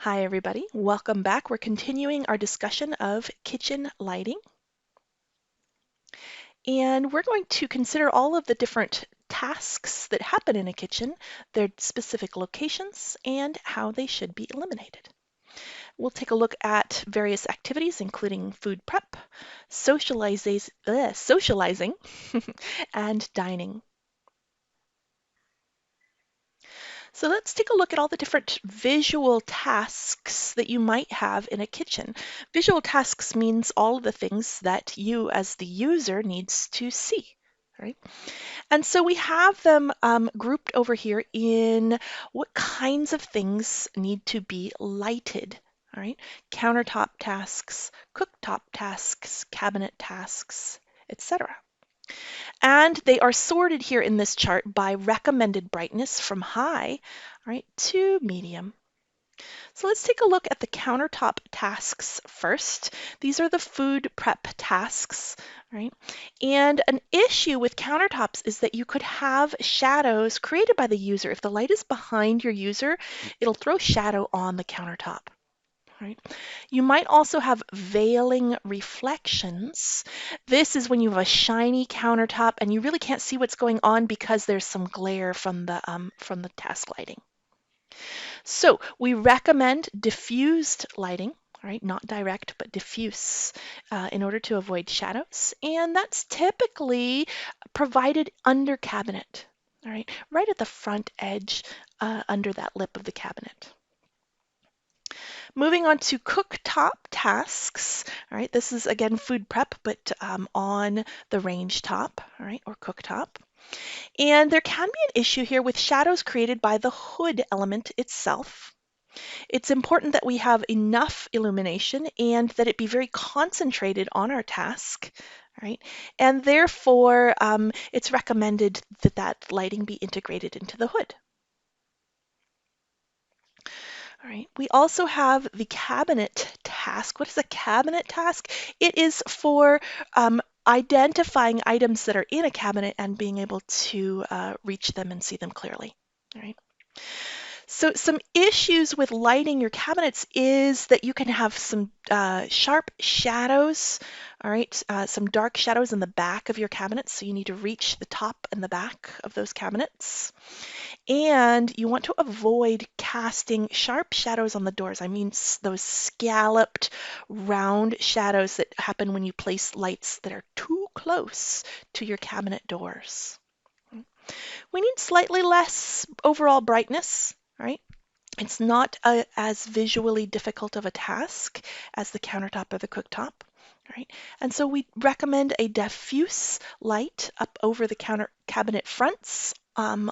Hi everybody, welcome back. We're continuing our discussion of kitchen lighting, and we're going to consider all of the different tasks that happen in a kitchen, their specific locations, and how they should be eliminated. We'll take a look at various activities, including food prep, socializing, and dining. So let's take a look at all the different visual tasks that you might have in a kitchen. Visual tasks means all of the things that you as the user needs to see, right? And so we have them grouped over here in what kinds of things need to be lighted, all right? Countertop tasks, cooktop tasks, cabinet tasks, etc. And they are sorted here in this chart by recommended brightness from high, right, to medium. So let's take a look at the countertop tasks first. These are the food prep tasks, right? And an issue with countertops is that you could have shadows created by the user. If the light is behind your user, it'll throw shadow on the countertop. Right. You might also have veiling reflections. This is when you have a shiny countertop and you really can't see what's going on because there's some glare from the task lighting. So we recommend diffused lighting, right? Not direct, but diffuse, in order to avoid shadows. And that's typically provided under cabinet, all right, right at the front edge, under that lip of the cabinet. Moving on to cooktop tasks, all right, this is again food prep, but on the range top, all right, or cooktop. And there can be an issue here with shadows created by the hood element itself. It's important that we have enough illumination and that it be very concentrated on our task, right? And therefore, it's recommended that that lighting be integrated into the hood. All right, we also have the cabinet task. What is a cabinet task? It is for identifying items that are in a cabinet and being able to reach them and see them clearly. All right. So some issues with lighting your cabinets is that you can have some sharp shadows, all right, some dark shadows in the back of your cabinets, so you need to reach the top and the back of those cabinets. And you want to avoid casting sharp shadows on the doors. I mean those scalloped, round shadows that happen when you place lights that are too close to your cabinet doors. We need slightly less overall brightness, right? It's not as visually difficult of a task as the countertop or the cooktop, right? And so we recommend a diffuse light up over the cabinet fronts,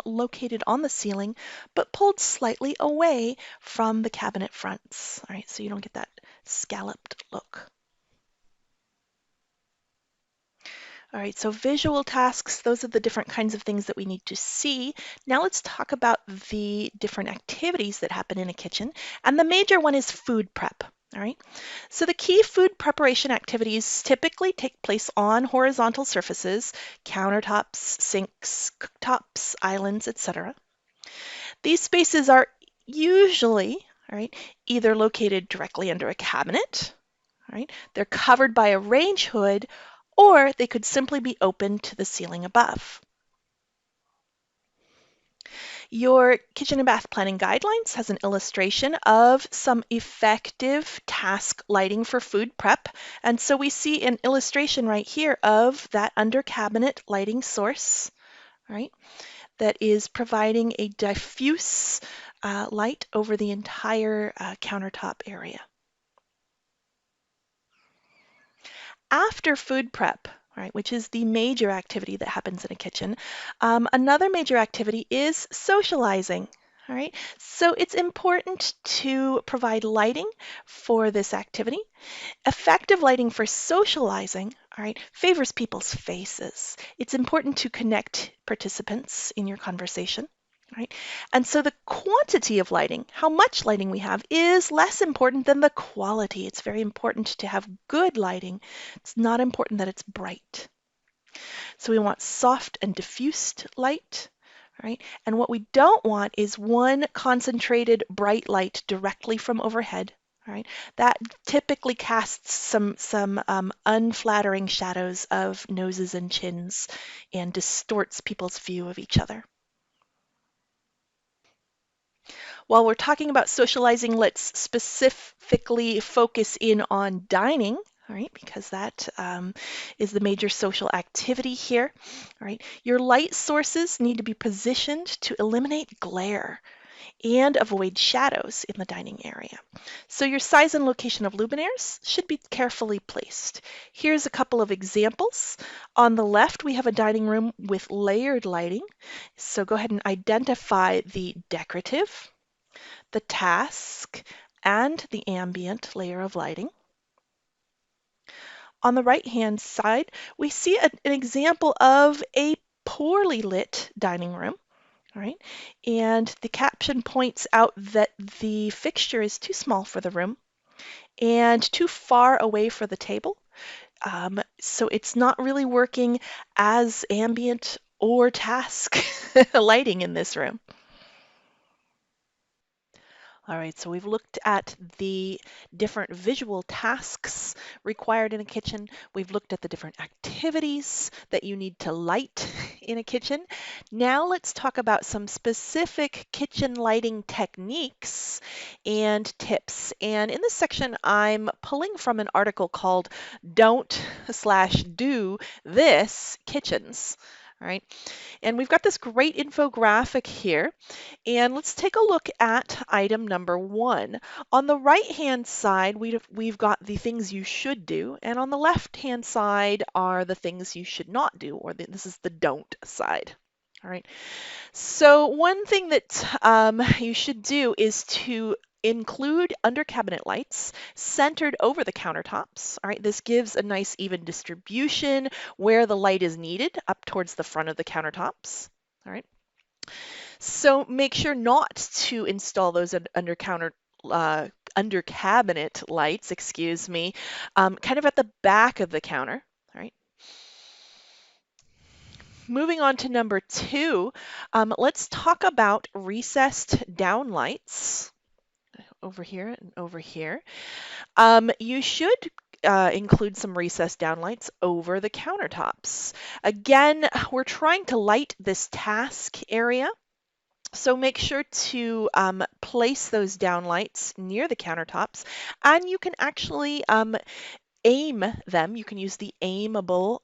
located on the ceiling, but pulled slightly away from the cabinet fronts, all right? So you don't get that scalloped look. All right, so visual tasks, those are the different kinds of things that we need to see. Now let's talk about the different activities that happen in a kitchen. And the major one is food prep. All right, so the key food preparation activities typically take place on horizontal surfaces, countertops, sinks, cooktops, islands, etc. These spaces are usually, all right, either located directly under a cabinet, all right, they're covered by a range hood, or they could simply be open to the ceiling above. Your kitchen and bath planning guidelines has an illustration of some effective task lighting for food prep. And so we see an illustration right here of that under cabinet lighting source, right, that is providing a diffuse light over the entire countertop area. After food prep, right, which is the major activity that happens in a kitchen, another major activity is socializing. All right, so it's important to provide lighting for this activity. Effective lighting for socializing, all right, favors people's faces. It's important to connect participants in your conversation. Right? And so the quantity of lighting, how much lighting we have, is less important than the quality. It's very important to have good lighting. It's not important that it's bright. So we want soft and diffused light, right? And what we don't want is one concentrated bright light directly from overhead, right? That typically casts some unflattering shadows of noses and chins and distorts people's view of each other. While we're talking about socializing, let's specifically focus in on dining. All right, because that is the major social activity here. All right, your light sources need to be positioned to eliminate glare and avoid shadows in the dining area. So your size and location of luminaires should be carefully placed. Here's a couple of examples. On the left, we have a dining room with layered lighting. So go ahead and identify the decorative, the task, and the ambient layer of lighting. On the right-hand side, we see an example of a poorly lit dining room. All right, and the caption points out that the fixture is too small for the room and too far away for the table. So it's not really working as ambient or task lighting in this room. All right, so we've looked at the different visual tasks required in a kitchen. We've looked at the different activities that you need to light in a kitchen. Now let's talk about some specific kitchen lighting techniques and tips. And in this section, I'm pulling from an article called Don't/Do This Kitchens. All right, and we've got this great infographic here. And let's take a look at item number 1. On the right-hand side, we've got the things you should do, and on the left-hand side are the things you should not do, or this is the don't side. All right. So one thing that you should do is to include under cabinet lights centered over the countertops. All right, this gives a nice even distribution where the light is needed up towards the front of the countertops. All right. So make sure not to install those under cabinet lights, excuse me, kind of at the back of the counter. All right. Moving on to number 2, let's talk about recessed downlights over here and over here. You should include some recessed downlights over the countertops. Again, we're trying to light this task area. So make sure to place those downlights near the countertops, and you can actually aim them. You can use the aimable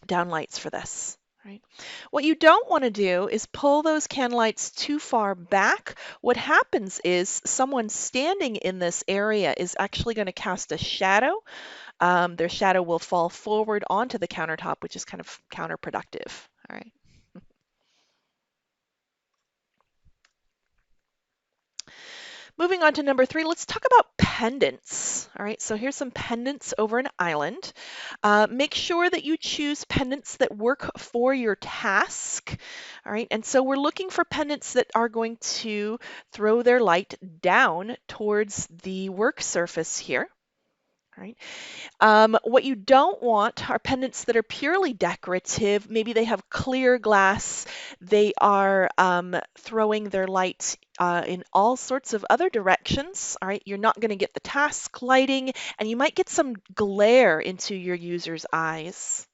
downlights for this. Right. What you don't want to do is pull those can lights too far back. What happens is someone standing in this area is actually going to cast a shadow. Their shadow will fall forward onto the countertop, which is kind of counterproductive. All right. Moving on to number 3, let's talk about pendants. All right, so here's some pendants over an island. Make sure that you choose pendants that work for your task. All right, and so we're looking for pendants that are going to throw their light down towards the work surface here. All right. What you don't want are pendants that are purely decorative. Maybe they have clear glass. They are throwing their light in all sorts of other directions. All right, you're not going to get the task lighting, and you might get some glare into your user's eyes.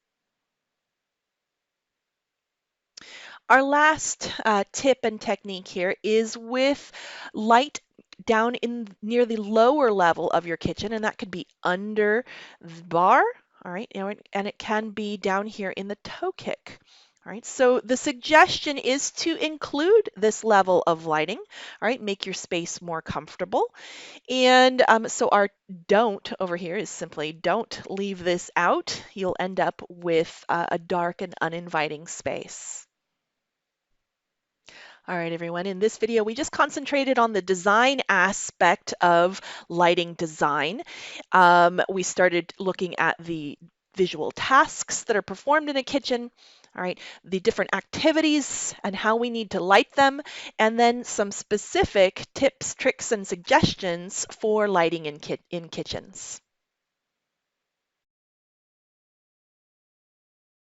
Our last tip and technique here is with light down in near the lower level of your kitchen, and that could be under the bar, all right, and it can be down here in the toe kick. All right, so the suggestion is to include this level of lighting, all right, make your space more comfortable. And so our don't over here is simply don't leave this out. You'll end up with a dark and uninviting space. All right, everyone. In this video, we just concentrated on the design aspect of lighting design. We started looking at the visual tasks that are performed in a kitchen, all right, the different activities and how we need to light them, and then some specific tips, tricks, and suggestions for lighting in kitchens.